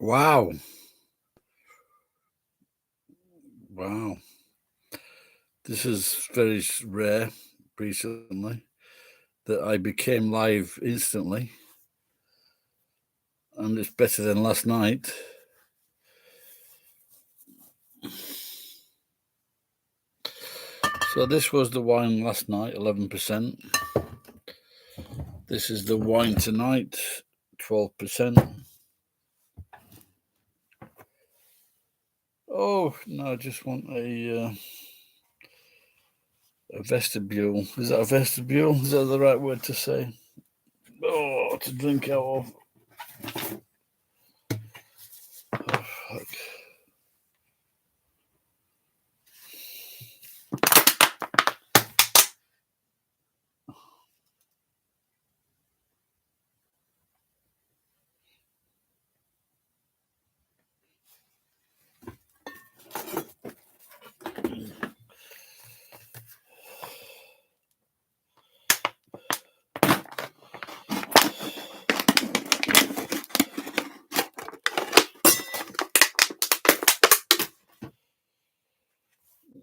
Wow. Wow. This is very rare recently that I became live instantly, and it's better than last night. So this was the wine last night, 11%. This is the wine tonight, 12%. Oh, no, I just want a vestibule. Is that a vestibule? Is that the right word to say? Oh, to drink out of. Oh, fuck.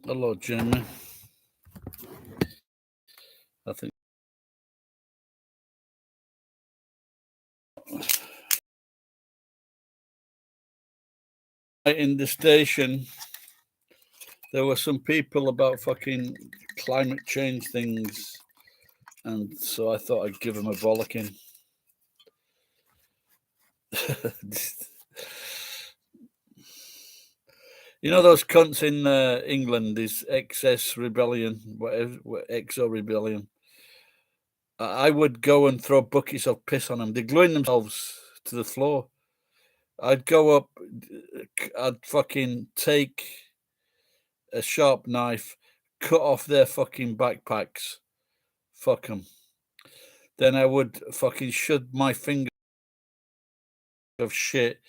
Hello, Jamie. I think in the station there were some people about fucking climate change things, and so I thought I'd give them a bollocking. You know those cunts in England, this XS rebellion, whatever, XO rebellion. I would go and throw buckets of piss on them. They're gluing themselves to the floor. I'd go up, I'd fucking take a sharp knife, cut off their fucking backpacks. Fuck them. Then I would fucking shove my finger of shit.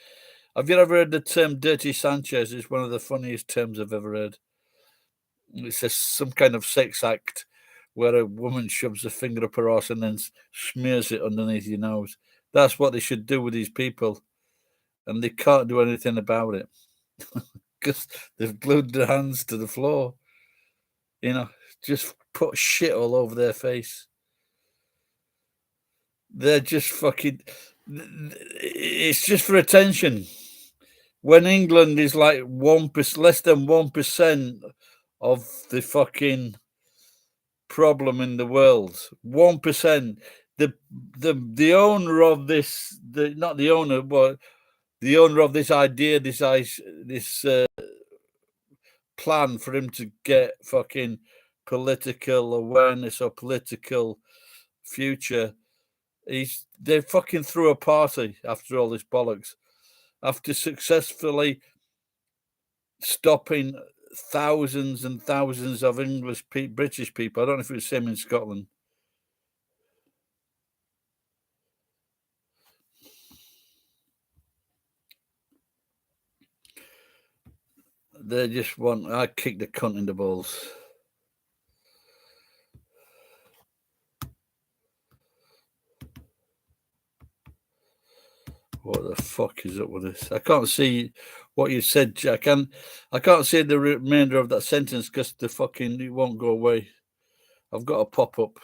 Have you ever heard the term "dirty Sanchez"? It's one of the funniest terms I've ever heard. It's just some kind of sex act where a woman shoves a finger up her arse and then smears it underneath your nose. That's what they should do with these people, and they can't do anything about it because they've glued their hands to the floor. You know, just put shit all over their face. They're just fucking. It's just for attention. When England is like 1%, less than 1% of the fucking problem in the world, 1%. The owner of this, not the owner, but the owner of this idea, this plan for him to get fucking political awareness or political future. They fucking threw a party after all this bollocks, after successfully stopping thousands and thousands of British people. I don't know if it was the same in Scotland. They just want. I kick the cunt in the balls. What the fuck is up with this? I can't see what you said, Jack. I can't see the remainder of that sentence because the fucking it won't go away. I've got a pop up.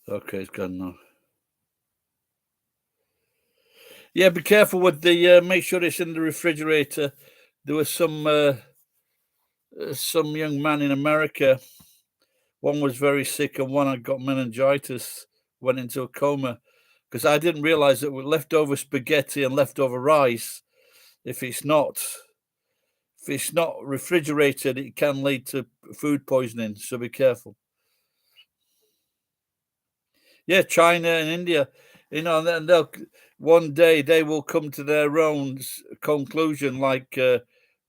Okay, it's gone now. Yeah, be careful with the. Make sure it's in the refrigerator. There was some young man in America. One was very sick, and one had got meningitis. Went into a coma because I didn't realize that with leftover spaghetti and leftover rice, if it's not refrigerated, it can lead to food poisoning. So be careful. Yeah, China and India, and they'll one day they will come to their own conclusion, like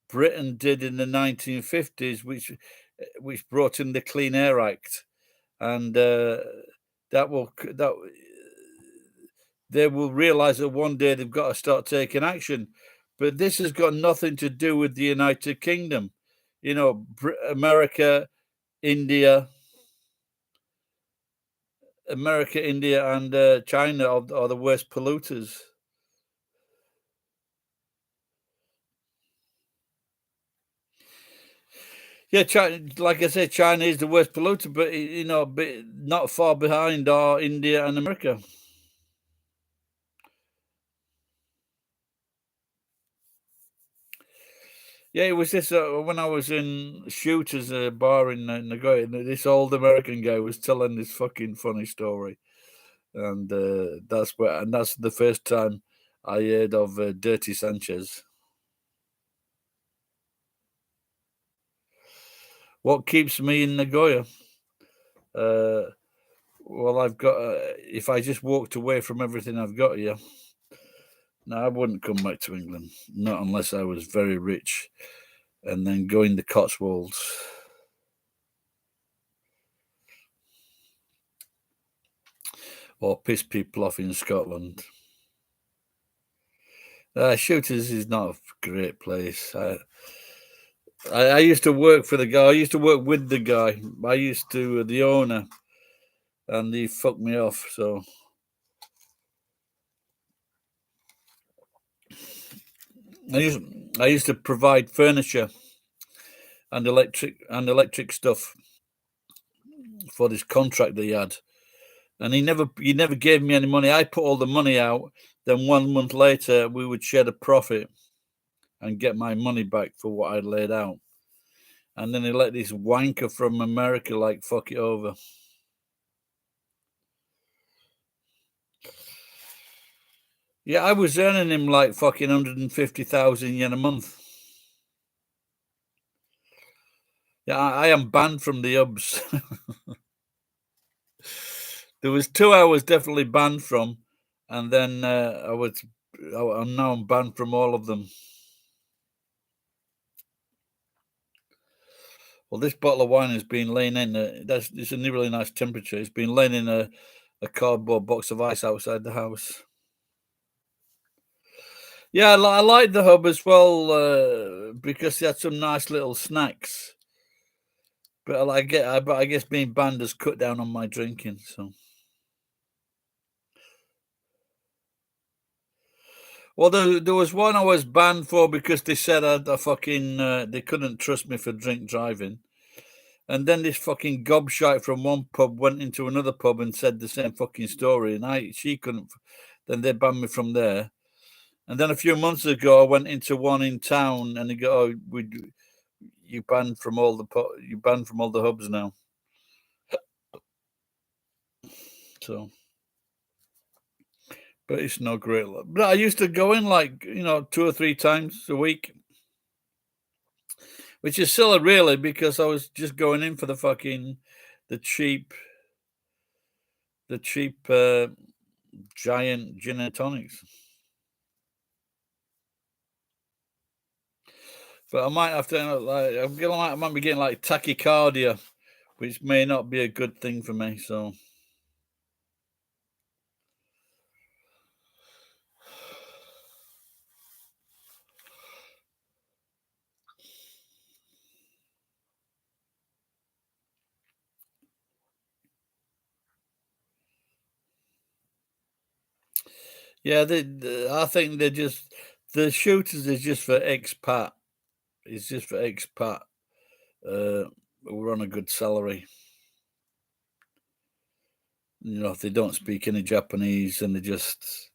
Britain did in the 1950s, which brought in the Clean Air Act, and they will realize that one day they've got to start taking action. But this has got nothing to do with the United Kingdom. America India, America, India, and China are the worst polluters. Yeah, China, like I said, China is the worst polluter, but not far behind are India and America. Yeah, it was this when I was in Shooters bar in Nagoya. This old American guy was telling this fucking funny story, and that's the first time I heard of Dirty Sanchez. What keeps me in Nagoya? Well, I've got. If I just walked away from everything I've got here, no, I wouldn't come back to England. Not unless I was very rich, and then go in the Cotswolds. Or piss people off in Scotland. Shooters is not a great place. I used to work for the guy. I used to work with the guy. I used to the owner, and he fucked me off. So I used to provide furniture and electric stuff for this contract that he had, and he never gave me any money. I put all the money out. Then 1 month later, we would share the profit and get my money back for what I'd laid out. And then he let this wanker from America fuck it over. Yeah, I was earning him like fucking 150,000 yen a month. Yeah, I am banned from the hubs. There was 2 I was definitely banned from, and then I'm banned from all of them. Well, this bottle of wine has been laying in. It's a really nice temperature. It's been laying in a cardboard box of ice outside the house. Yeah, I like the hub as well because they had some nice little snacks. But I guess being banned has cut down on my drinking. So, well, there was one I was banned for because they said I fucking they couldn't trust me for drink driving, and then this fucking gobshite from one pub went into another pub and said the same fucking story, and she couldn't. Then they banned me from there, and then a few months ago I went into one in town, and they go, "Oh, you banned from all the hubs now." So. But it's not great. But I used to go in 2 or 3 times a week, which is silly, really, because I was just going in for the cheap, the cheap giant gin and tonics. But I might have to I might be getting tachycardia, which may not be a good thing for me. So yeah, I think the shooters is just for expat. It's just for expat who are on a good salary. If they don't speak any Japanese and they're just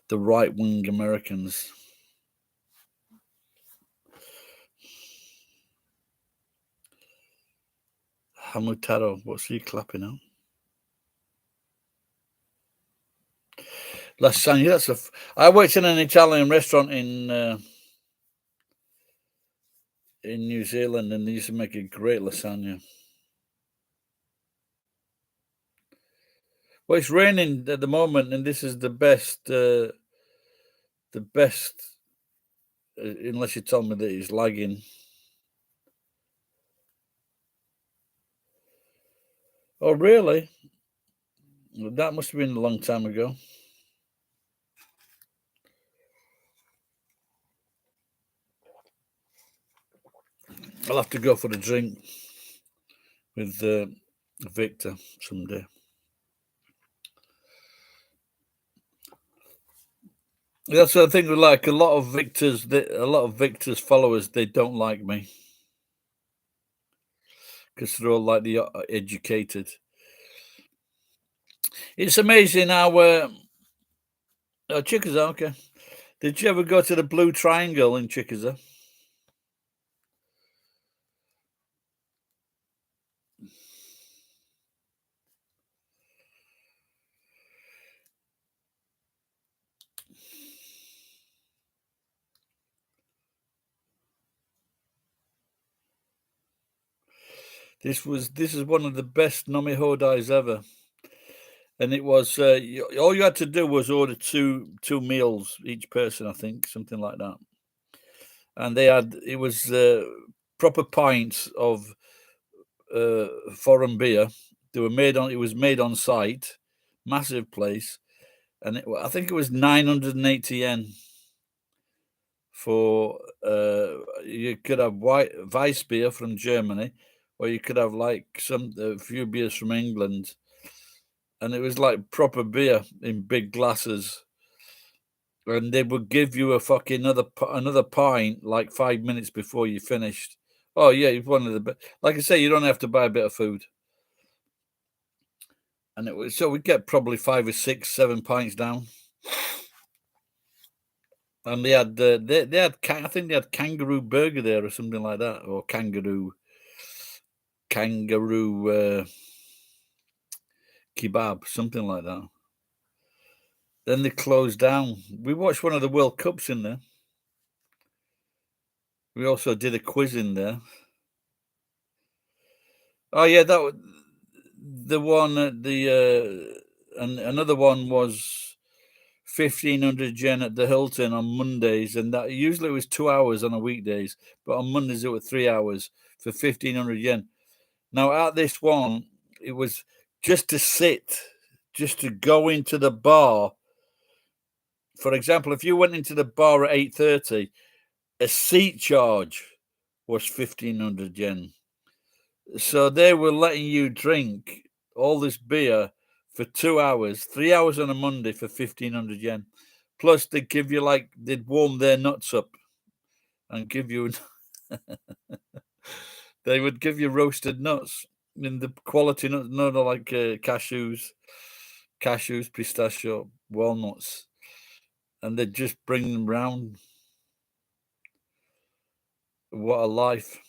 the right wing Americans. Hamutaro, what's he clapping at? Lasagna. I worked in an Italian restaurant in New Zealand, and they used to make a great lasagna. Well, it's raining at the moment, and this is the best. Unless you tell me that it's lagging. Oh, really? Well, that must have been a long time ago. I'll have to go for a drink with Victor someday. That's the thing with like a lot of Victor's followers. They don't like me because they're all like the educated. It's amazing how Chickasaw. Okay, did you ever go to the Blue Triangle in Chickasaw? This is one of the best Nami Hodais ever, and it was all you had to do was order two meals each person, I think, something like that, and it was proper pints of foreign beer. It was made on site, massive place, and I think it was 980 yen for you could have white Weiss beer from Germany, or you could have like a few beers from England, and it was like proper beer in big glasses, and they would give you a fucking another pint like 5 minutes before you finished. Oh yeah, it's one of the best. Like I say, you don't have to buy a bit of food, and it was so we get probably 5 or 6, 7 pints down. And they had I think they had kangaroo burger there or something like that, or kangaroo kebab, something like that. Then they closed down. We watched one of the World Cups in there. We also did a quiz in there. Oh yeah, the one at and another one was 1,500 yen at the Hilton on Mondays, and that usually it was 2 hours on a weekdays, but on Mondays it was 3 hours for 1,500 yen. Now at this one, it was just to sit, just to go into the bar. For example, if you went into the bar at 8:30, a seat charge was 1,500 yen. So they were letting you drink all this beer for 2 hours, 3 hours on a Monday for 1,500 yen. Plus, they'd warm their nuts up and give you, they would give you roasted nuts in the quality nuts, no, like cashews, pistachio, walnuts, and they'd just bring them round. What a life.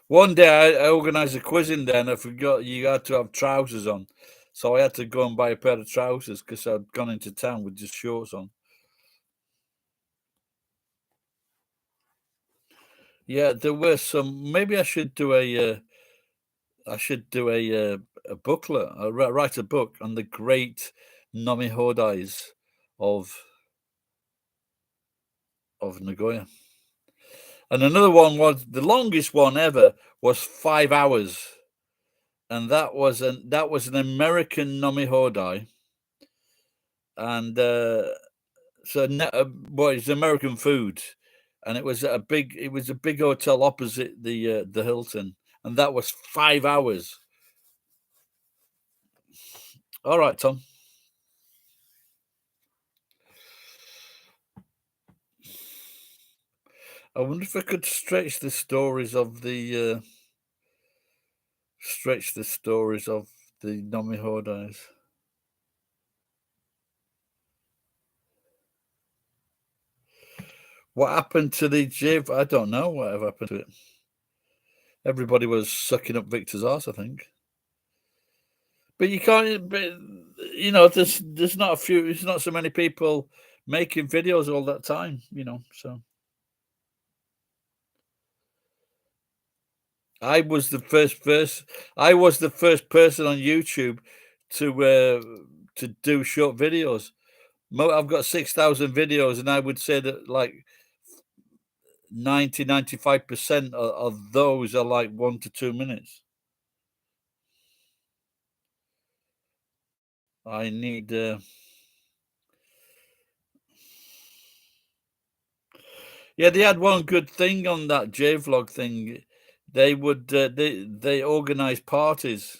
One day I organised a quiz in there and I forgot you had to have trousers on. So I had to go and buy a pair of trousers because I'd gone into town with just shorts on. Yeah, there were some. Maybe I should do a booklet. Write a book on the great Nami Hodais of Nagoya. And another one was the longest one ever was 5 hours, and that was an American Nami Hodai, and well, it's American food, and it was a big hotel opposite the Hilton, and that was 5 hours. All right, Tom. I wonder if I could stretch the stories of the Nami Hodais. What happened to the Jiv? I don't know whatever happened to it. Everybody was sucking up Victor's ass, I think. But you can't. But you know, there's not a few. There's not so many people making videos all that time. You know, so I was the first person. I was the first person on YouTube to do short videos. I've got 6,000 videos, and I would say that like 95% of those are like 1 to 2 minutes. I need. Yeah, they had one good thing on that J-Vlog thing. They would they organize parties,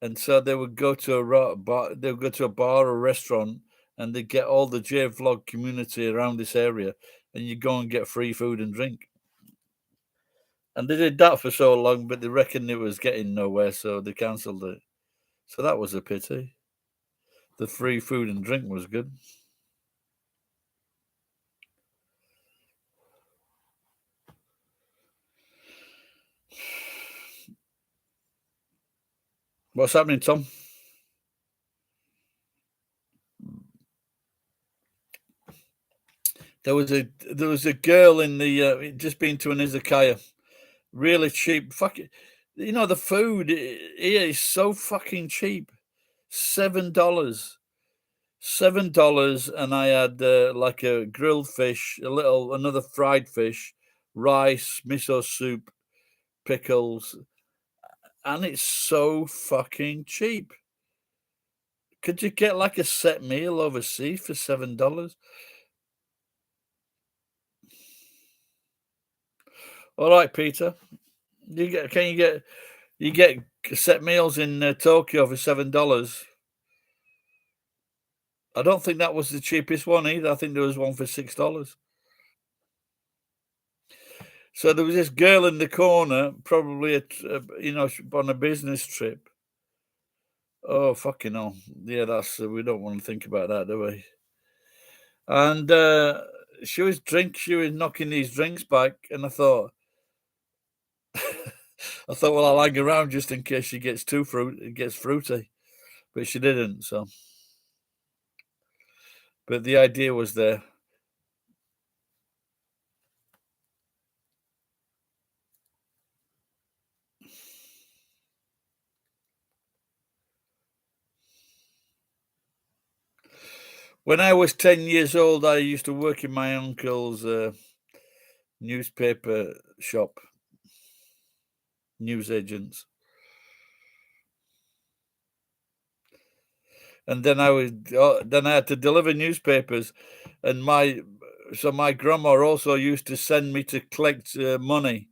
and so they would go to a bar. They would go to a bar or restaurant, and they get all the J-Vlog community around this area, and you go and get free food and drink. And they did that for so long, but they reckoned it was getting nowhere, so they cancelled it. So that was a pity. The free food and drink was good. What's happening, Tom? There was a girl in the just been to an izakaya, really cheap. Fuck it, you know the food here is so fucking cheap. $7, $7, and I had like a grilled fish, another fried fish, rice, miso soup, pickles, and it's so fucking cheap. Could you get like a set meal overseas for $7? All right, Peter. You get set meals in Tokyo for $7. I don't think that was the cheapest one either. I think there was one for $6. So there was this girl in the corner, probably on a business trip. Oh fucking hell! Yeah, that's we don't want to think about that, do we? And she was knocking these drinks back, and I thought, well, I'll hang around just in case she gets it gets fruity, but she didn't. So, but the idea was there. When I was 10 years old, I used to work in my uncle's newspaper shop, newsagents. And then then I had to deliver newspapers, and my grandma also used to send me to collect money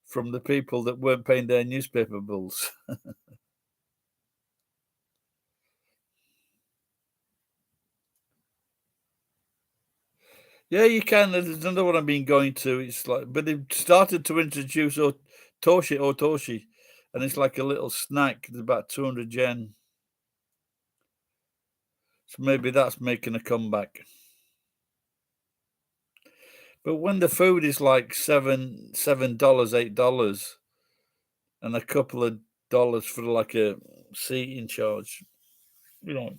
from the people that weren't paying their newspaper bills. Yeah, you can. There's another one I've been going to. It's like, but they've started to introduce otoshi, and it's like a little snack. It's about 200 yen. So maybe that's making a comeback. But when the food is like $7, $8, and a couple of dollars for like a seating charge, you know.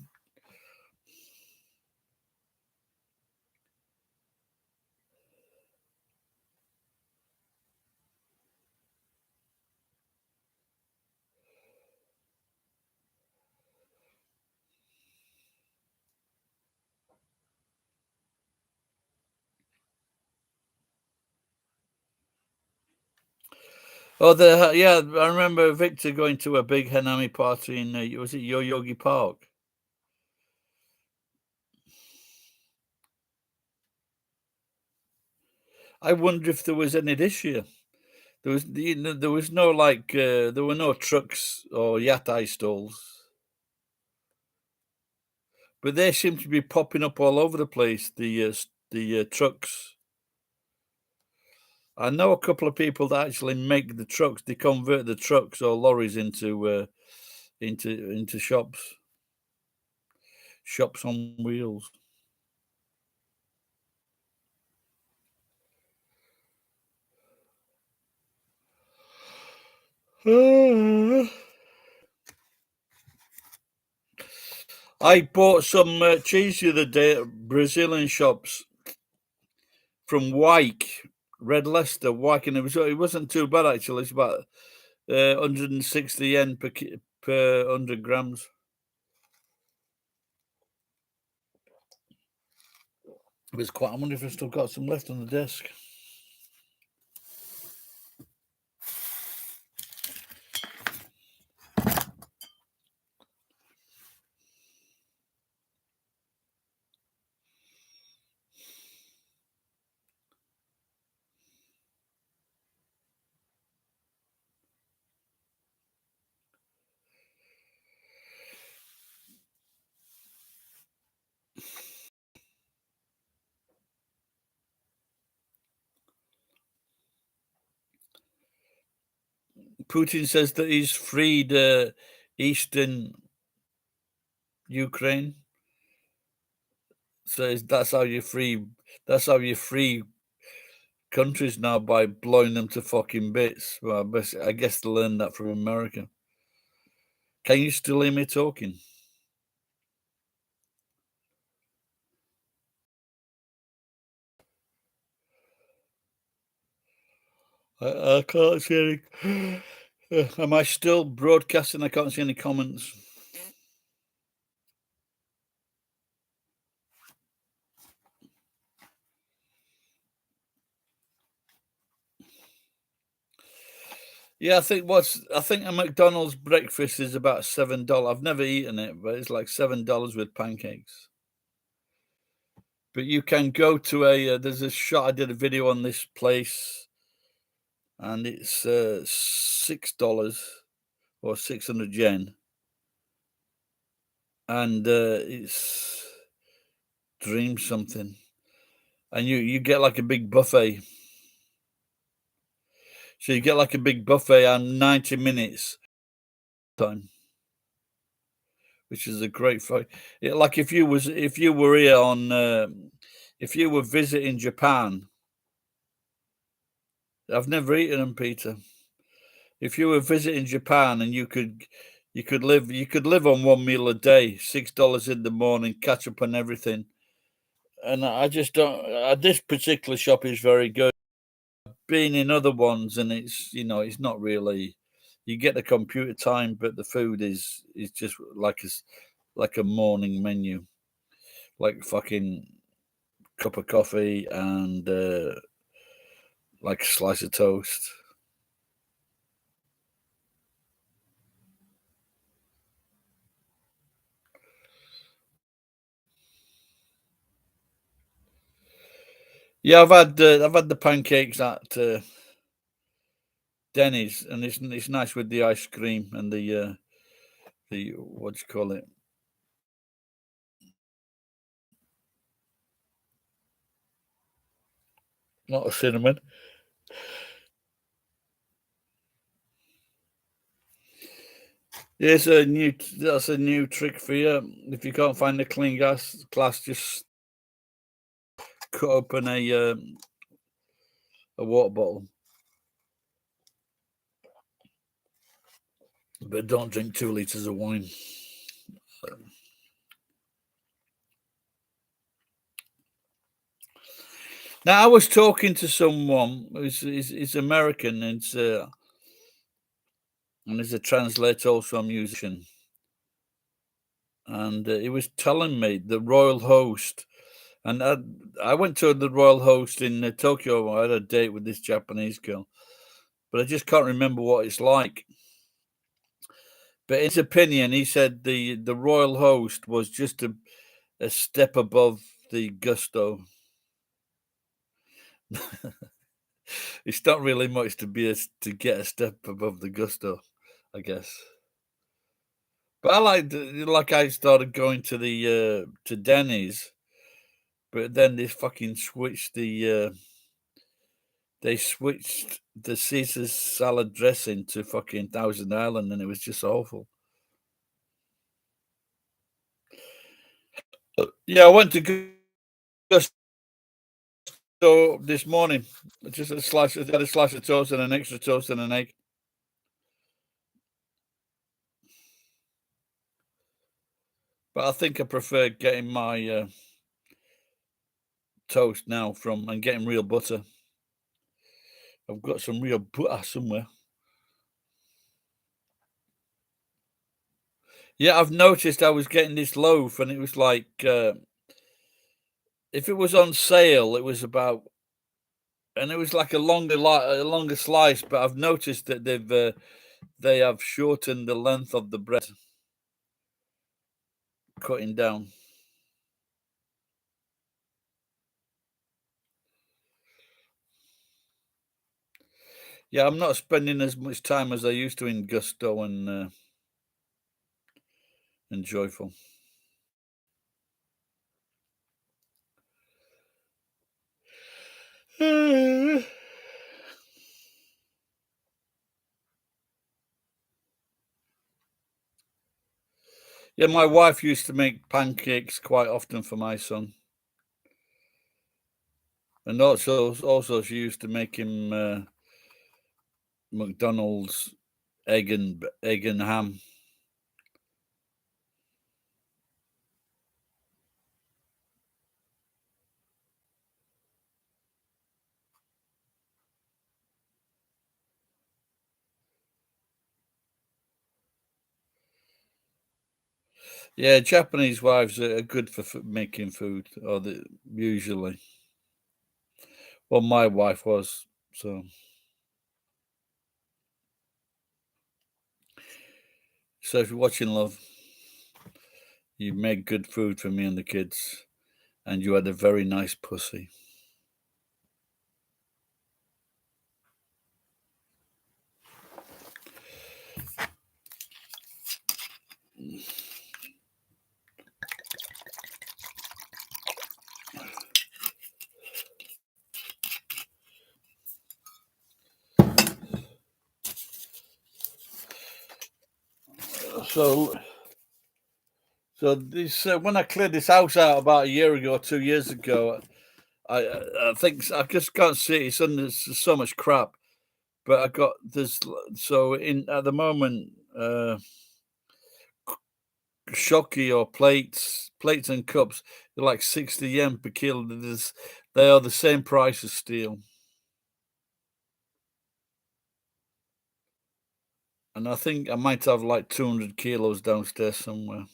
Oh, yeah, I remember Victor going to a big Hanami party in was it Yoyogi Park? I wonder if there was any this year. There was no like there were no trucks or yatai stalls, but they seem to be popping up all over the place. The trucks. I know a couple of people that actually make the trucks. They convert the trucks or lorries into shops on wheels. I bought some cheese the other day at Brazilian shops from Wyke, Red Leicester, Wyke, and it wasn't too bad actually. It's about 160 yen per 100 grams. It was quite. I wonder if I've still got some left on the desk. Putin says that he's freed eastern Ukraine. So that's how you free. That's how you free countries now, by blowing them to fucking bits. Well, I guess they learned that from America. Can you still hear me talking? I can't see any. Am I still broadcasting? I can't see any comments. Yeah, I think a McDonald's breakfast is about $7. I've never eaten it, but it's like $7 with pancakes. But you can go to there's a shop. I did a video on this place, and it's $6 or 600 yen, and it's dream something, and you get like a big buffet. So you get like a big buffet and 90 minutes time, which is a great fight. Like if you were here on if you were visiting Japan, I've never eaten them, Peter. If you were visiting Japan and you could live on one meal a day, $6 in the morning, catch up on everything. And I just don't. This particular shop is very good. Been in other ones, and it's not really. You get the computer time, but the food is just like a morning menu, like fucking cup of coffee and like a slice of toast. Yeah, I've had the pancakes at Denny's, and it's nice with the ice cream and the what do you call it? Not a cinnamon. Yes, that's a new trick for you. If you can't find a clean glass, just cut open a water bottle, but don't drink 2 liters of wine. Now, I was talking to someone who's American, and he's a translator, also a musician, and he was telling me the Royal Host. And I went to the Royal Host in Tokyo. I had a date with this Japanese girl, but I just can't remember what it's like. But in his opinion, he said the Royal Host was just a step above the Gusto. It's not really much to get a step above the Gusto, I guess. But I started going to the to Denny's, but then they switched the Caesar salad dressing to fucking Thousand Island, and it was just awful. Yeah, I went to Gusto this morning. Just had a slice of toast and an extra toast and an egg. But I think I prefer getting my toast now and getting real butter. I've got some real butter somewhere. Yeah, I've noticed I was getting this loaf, and it was like if it was on sale, it was about, and it was like a longer slice. But I've noticed that they have shortened the length of the bread, cutting down. Yeah, I'm not spending as much time as I used to in Gusto and Joyful. Yeah, my wife used to make pancakes quite often for my son, and also she used to make him McDonald's egg and ham. Yeah, Japanese wives are good for making food, or usually. Well, my wife was. So, so if you're watching, love, you made good food for me and the kids, and you had a very nice pussy. So, so this when I cleared this house out about a year ago, 2 years ago, I think I just can't see it. It's under so much crap. But I got this. So in at the moment, shoki or plates and cups, they're like 60 yen per kilo. They are the same price as steel. And I think I might have like 200 kilos downstairs somewhere.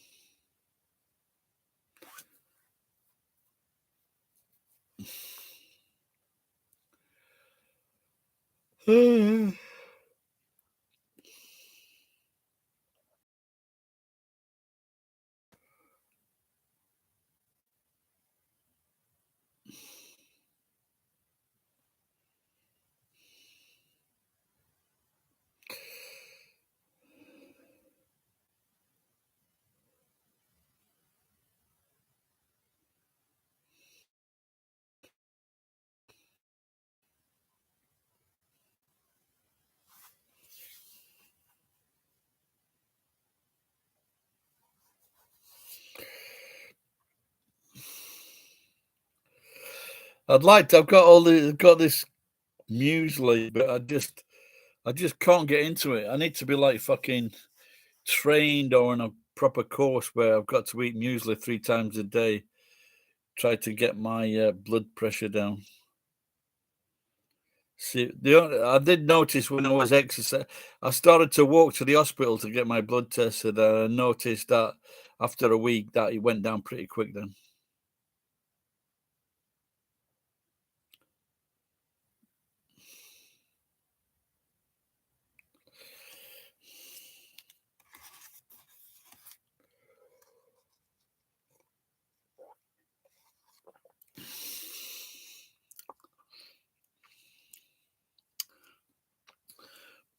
I've got this muesli, but I just can't get into it. I need to be like fucking trained or on a proper course where I've got to eat muesli 3 times a day, try to get my blood pressure down. See, I did notice when I was exercising, I started to walk to the hospital to get my blood tested. And I noticed that after a week that it went down pretty quick then.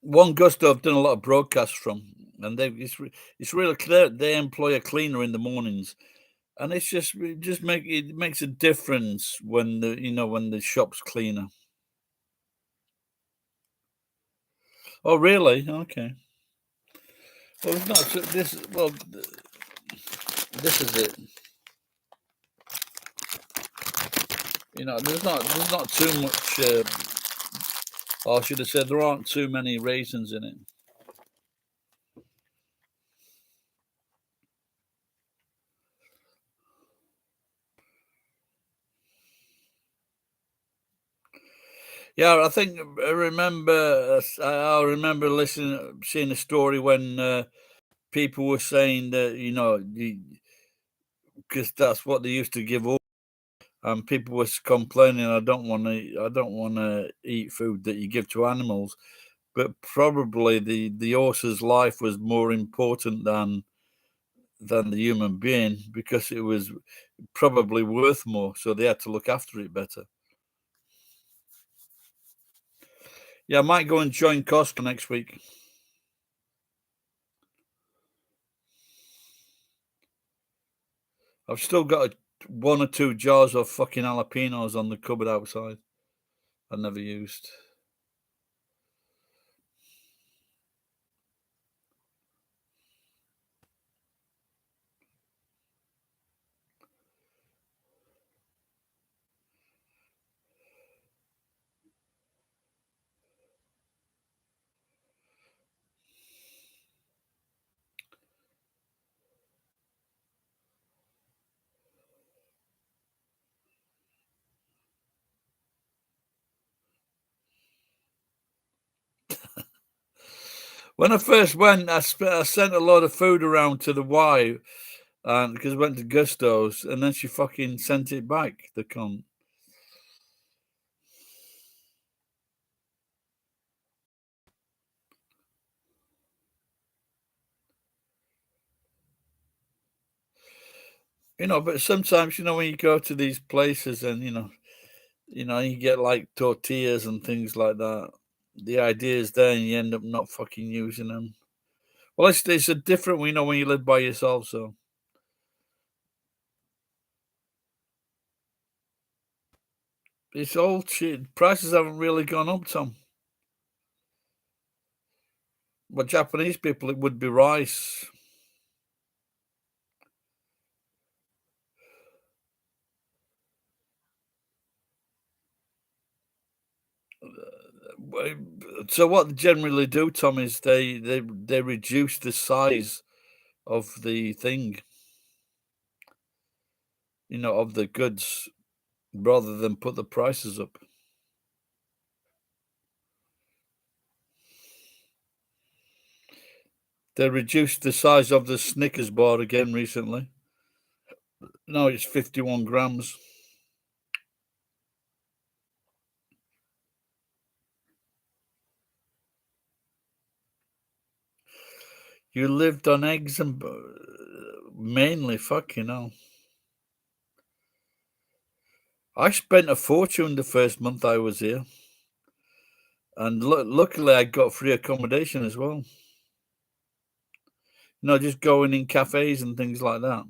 One Gusto I've done a lot of broadcasts from, and it's really clear they employ a cleaner in the mornings, and it makes a difference when when the shop's cleaner. Oh, really? Okay. Well, it's not this. Well, this is it. There's not too much. Or I should have said there aren't too many raisins in it. Yeah, I think I remember seeing a story when people were saying that because that's what they used to give up, and people was complaining, I don't want to eat food that you give to animals, but probably the horse's life was more important than the human being because it was probably worth more, so they had to look after it better. Yeah, I might go and join Costco next week. I've still got one or two jars of fucking jalapenos on the cupboard outside I never used. When I first went, I sent a lot of food around to the wife, and because I went to Gusto's, and then she fucking sent it back. The cunt. But sometimes, when you go to these places and you get like tortillas and things like that. The idea is there, and you end up not fucking using them. Well, it's a different, when you live by yourself. So it's all cheap. Prices haven't really gone up, Tom. But Japanese people, it would be rice. So what they generally do, Tom, is they reduce the size of the thing, of the goods, rather than put the prices up. They reduced the size of the Snickers bar again recently. No, it's 51 grams. You lived on eggs and mainly, fucking hell. I spent a fortune the first month I was here, and luckily I got free accommodation as well. Just going in cafes and things like that.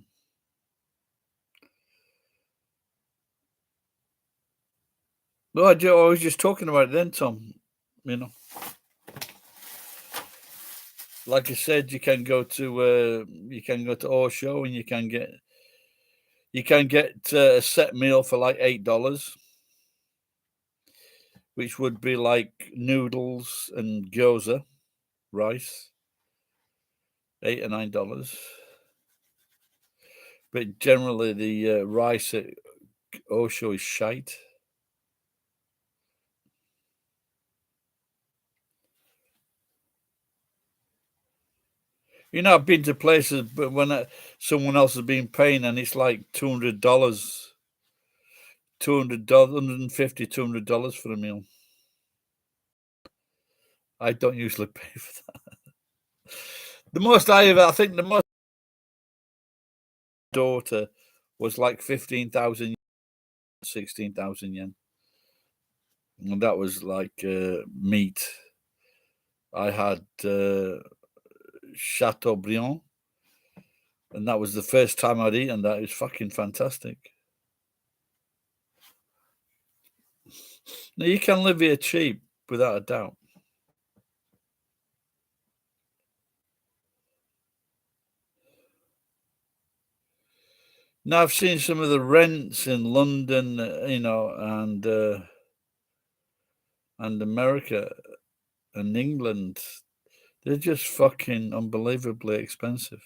No, I was just talking about it then, Tom. Like I said, you can go to Osho, and you can get a set meal for like $8, which would be like noodles and gyoza, rice, $8 or $9. But generally, the rice at Osho is shite. I've been to places, but when someone else has been paying, and it's like $200, $150, $200 for a meal. I don't usually pay for that. The most I think the most daughter was like 15,000, 16,000 yen, and that was like meat. I had Chateaubriand, and that was the first time I'd eaten that. It was fucking fantastic. Now, you can live here cheap, without a doubt. Now, I've seen some of the rents in London, and America and England. They're just fucking unbelievably expensive.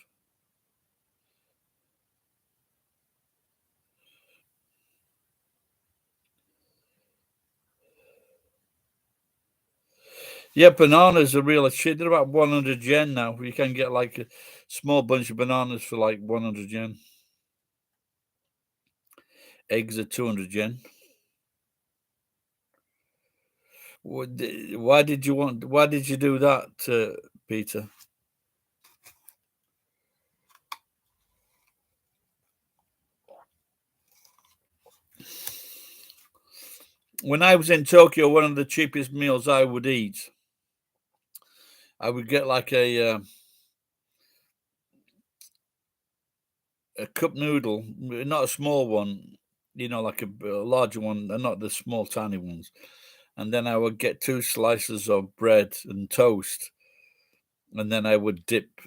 Yeah, bananas are real shit. They're about 100 yen now. You can get like a small bunch of bananas for like 100 yen. Eggs are 200 yen. Why did you do that, Peter? When I was in Tokyo, one of the cheapest meals I would eat, I would get like a cup noodle, not a small one, like a larger one, and not the small tiny ones. And then I would get 2 slices of bread and toast, and then I would dip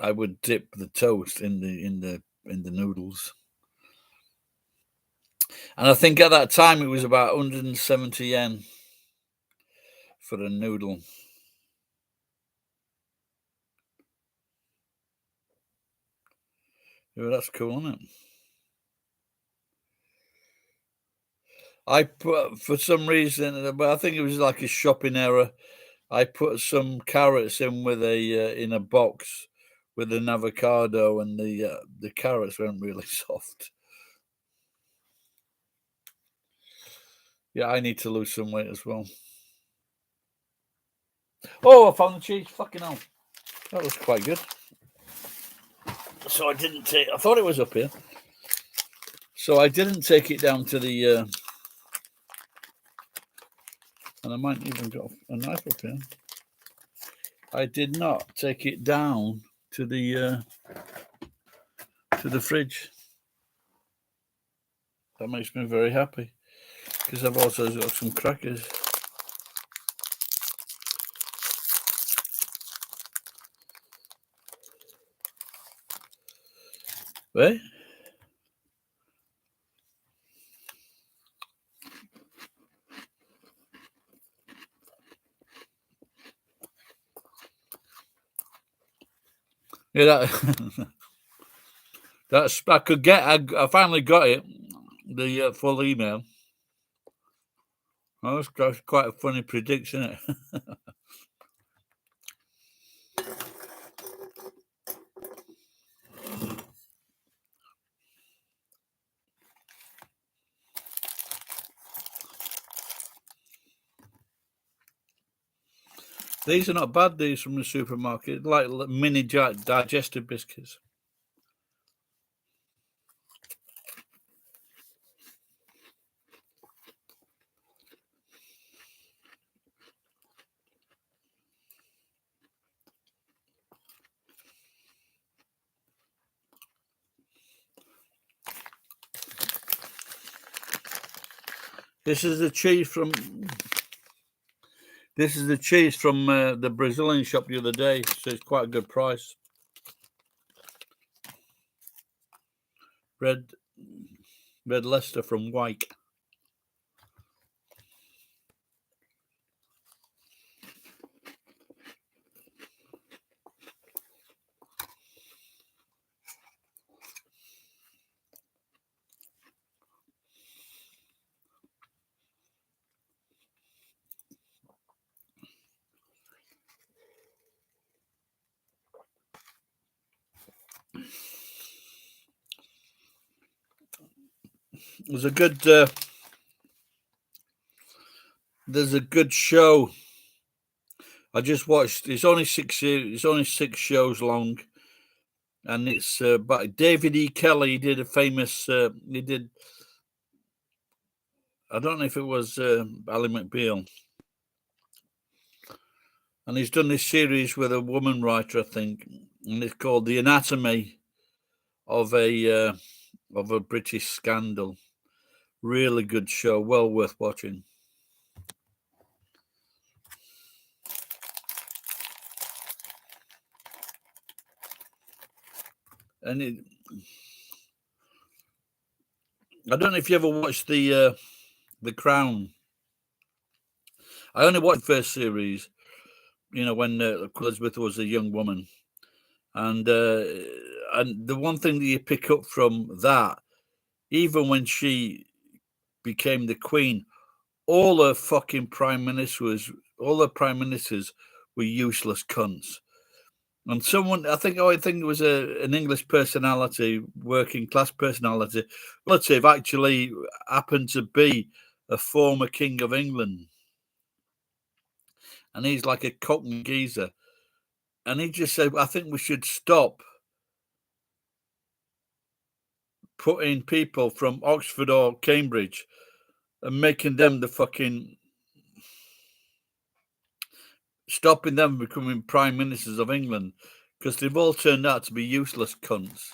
the toast in the noodles. And I think at that time it was about 170 yen for a noodle. Yeah, that's cool, isn't it? I put, for some reason, but I think it was like a shopping error. I put some carrots in with in a box with an avocado, and the carrots weren't really soft. Yeah, I need to lose some weight as well. Oh, I found the cheese. Fucking hell. That was quite good. So I didn't take... I thought it was up here. So I didn't take it down to the... and I might even got a knife up here. I did not take it down to the fridge. That makes me very happy, because I've also got some crackers. Right? Yeah, that's... I could get... I finally got it, the full email. Oh, that's quite a funny prediction, isn't it? These are not bad, these from the supermarket, like mini digestive biscuits. This is the cheese from... This is the cheese from the Brazilian shop the other day, so it's quite a good price. Red Leicester from Wyke. There's a good... there's a good show I just watched. It's only 6 shows long, and it's by David E. Kelly. He did a famous... he did... I don't know if it was Ally McBeal. And he's done this series with a woman writer, I think, and it's called The Anatomy of a British Scandal. Really good show, well worth watching. And I don't know if you ever watched the Crown. I only watched the first series, when Elizabeth was a young woman, and the one thing that you pick up from that, even when she became the Queen, all her prime ministers were useless cunts. And someone, I think it was an English personality, working class personality, relative, actually happened to be a former King of England. And he's like a cockney geezer. And he just said, I think we should stop putting people from Oxford or Cambridge and making them stopping them becoming prime ministers of England, because they've all turned out to be useless cunts.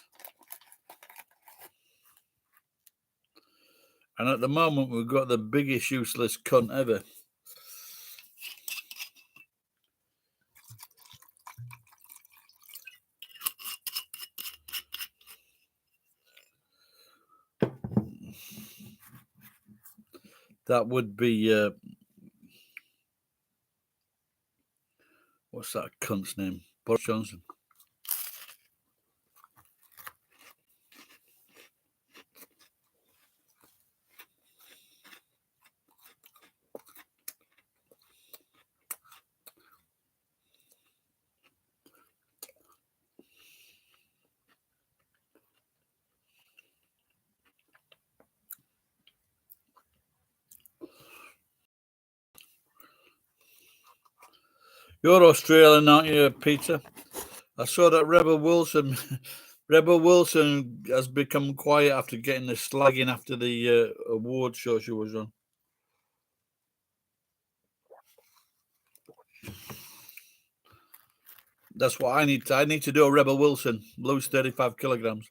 And at the moment, we've got the biggest useless cunt ever. That would be... what's that cunt's name? Boris Johnson. You're Australian, aren't you, Peter? I saw that Rebel Wilson has become quiet after getting the slagging after the award show she was on. That's what I need. I need to do a Rebel Wilson, lose 35 kilograms.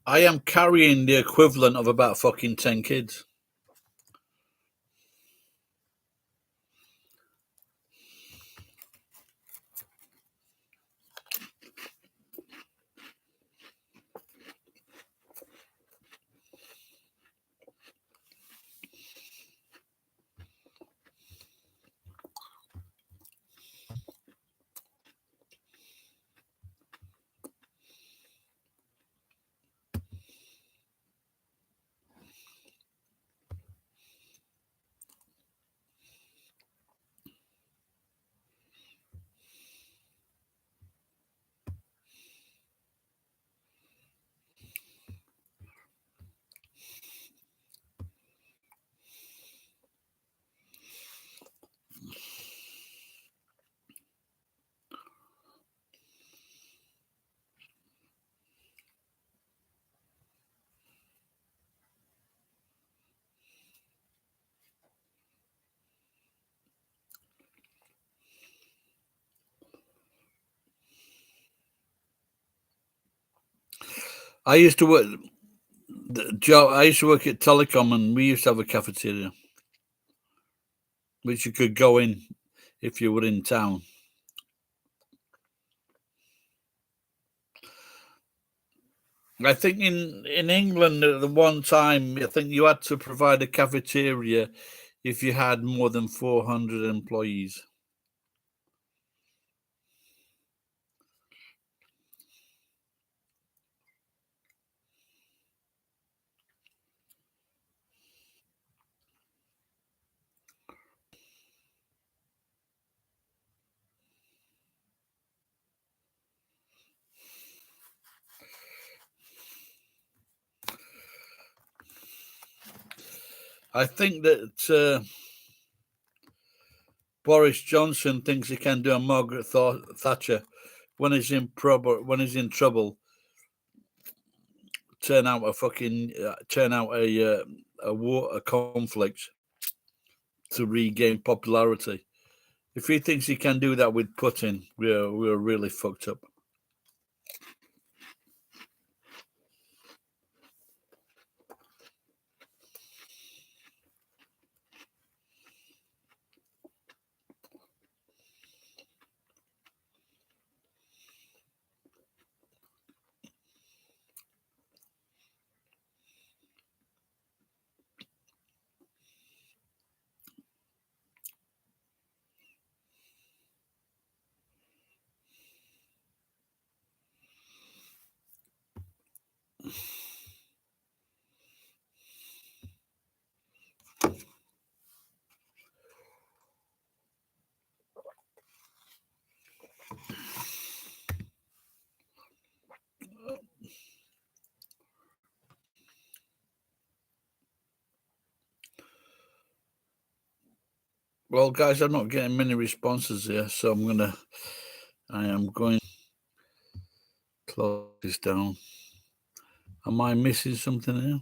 I am carrying the equivalent of about fucking 10 kids. I used to work. Joe, I used to work at Telecom, and we used to have a cafeteria, which you could go in if you were in town. I think in England at the one time, I think you had to provide a cafeteria if you had more than 400 employees. I think that Boris Johnson thinks he can do a Margaret Thatcher when he's in trouble. Turn out a war, a conflict to regain popularity. If he thinks he can do that with Putin, we're really fucked up. Well, guys, I'm not getting many responses here, so I am going to close this down. Am I missing something here?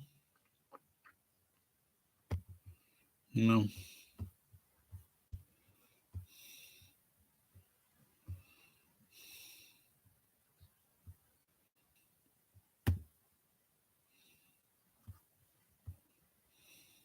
No.